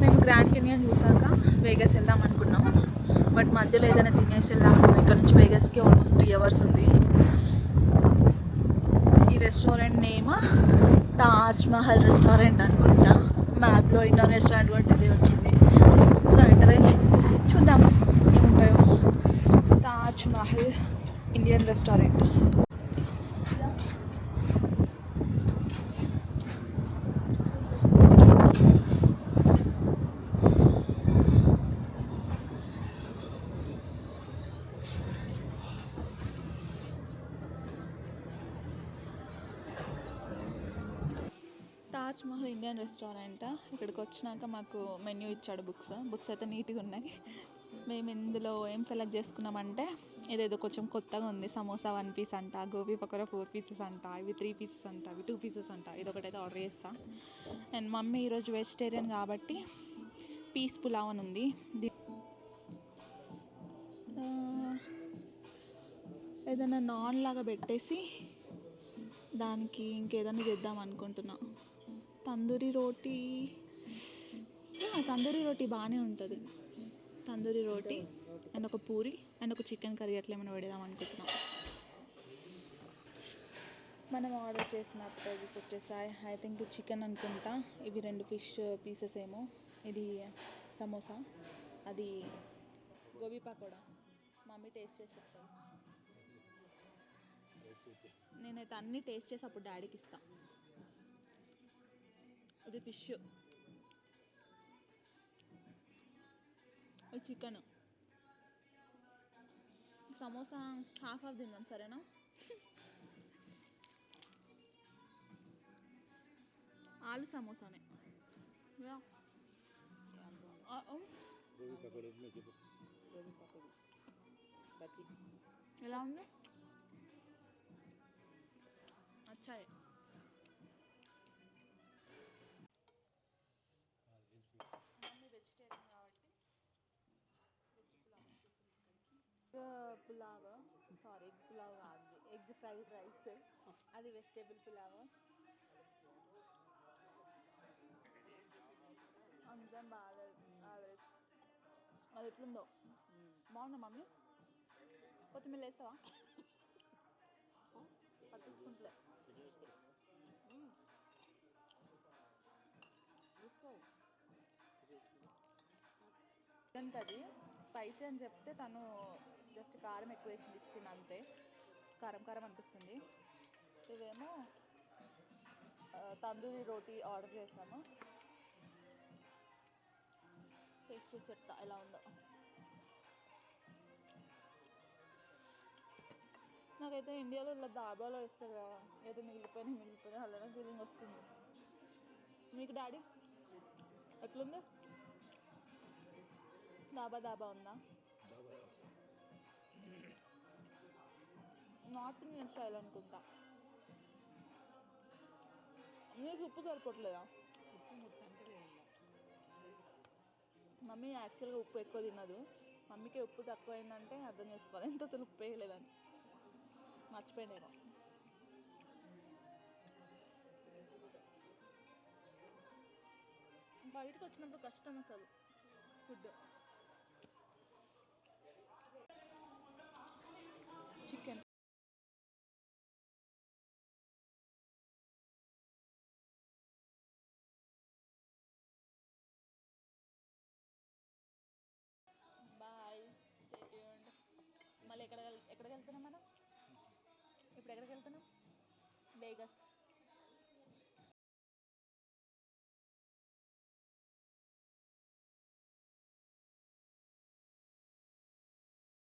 మేము grand canyon చూసాక Vegas వెళ్దాం అనుకున్నాం. బట్ మధ్యలో ఏదైనా తినేసి వెళ్దాం. ఇక్కడ నుంచి వేగస్కి ఆల్మోస్ట్ 3 hours ఉంది. ఈ restaurant name Taj Mahal restaurant అనుకుంటా. మ్యాప్లో ఇండోర్ రెస్టారెంట్ కూడా ఇది వచ్చింది. సో ఎంటర్ అయ్యి చూద్దాం ఏముంటాయో. Taj Mahal Indian restaurant. Taj Mahal Indian restaurant. ఇక్కడికి వచ్చినాక మాకు మెన్యూ ఇచ్చాడు. బుక్స్ అయితే నీట్గా ఉన్నాయి. మేము ఇందులో ఏం సెలెక్ట్ చేసుకున్నామంటే ఇదేదో కొంచెం కొత్తగా ఉంది. సమోసా 1 piece అంట, గోబీ పకోడా 4 pieces అంట, ఇవి 3 pieces అంట, ఇవి 2 pieces అంట. ఇది ఒకటైతే ఆర్డర్ చేస్తా. అండ్ మమ్మీ ఈరోజు వెజిటేరియన్ కాబట్టి పీస్ పులావ్ అని ఉంది. ఏదైనా నాన్ లాగా పెట్టేసి దానికి ఇంకేదైనా చేద్దాం అనుకుంటున్నా. తందూరి రోటీ బాగానే ఉంటుంది. తందూరి రోటీ అండ్ ఒక పూరి అండ్ ఒక చికెన్ కర్రీ అట్లా ఏమైనా పెడదాం అనుకుంటున్నాం. మనం ఆర్డర్ చేసిన ప్రైజెస్ వచ్చేసాయి. ఐ థింక్ చికెన్ అనుకుంటా. ఇవి 2 ఫిష్ పీసెస్ ఏమో. ఇది సమోసా, అది గోబీ పకోడా. మమ్మీ టేస్ట్ చేసి చెప్తాను. నేనైతే అన్నీ టేస్ట్ చేసి అప్పుడు డాడీకి ఇస్తాను. ఇది ఫిష్, చికెన్. సమోసా హాఫ్ తిన్నాం సరేనా. ఆలు సమోసానే. ఎలా ఉంది? అచ్చాయి. వెజిటేరియన్ కాబట్టి పులావ్, సారీ ఎగ్ పులావ్ కాదు, ఎగ్ ఫ్రైడ్ రైస్. అది వెజిటేబుల్ పులావ్. అంతేం బాగాలేదు. అది ఎట్లుందో బాగుందా మమ్మీ? కొత్తిమీర వేస్తావా? పట్టించుకుంటలే. చికెన్ కర్రీ స్పైసీ అని చెప్తే తను జస్ట్ కారం ఎక్కువ వేసి ఇచ్చింది అంతే. కారం అనిపిస్తుంది. ఇవేమో తందూరి రోటీ ఆర్డర్ చేసాము. టేస్ట్ చేసి చెప్తా ఎలా ఉందో. నాకైతే ఇండియాలో ఇలా దాబాలో ఇస్తారు కదా, ఏదో మిగిలిపోయినా అలానే ఫీలింగ్ వస్తుంది. మీకు డాడీ ఎట్లుంది? దాబా ఉందా? నార్త్ ఇండియన్ స్టైల్ అనుకుంటా. నీకు ఉప్పు సరిపోవట్లేదా? మమ్మీ యాక్చువల్గా ఉప్పు ఎక్కువ తినదు. మమ్మీకి ఉప్పు తక్కువ అయిందంటే అర్థం చేసుకోవాలి ఎంత అసలు ఉప్పు వేయలేదని. మర్చిపోయాను. బయటకు వచ్చినప్పుడు కష్టం అసలు food. Chicken boy, stay tuned. మళ్ళీ ఎక్కడికి వెళ్తున్నాం మనం? ఇప్పుడు ఎక్కడికి వెళ్తున్నాం? వేగస్.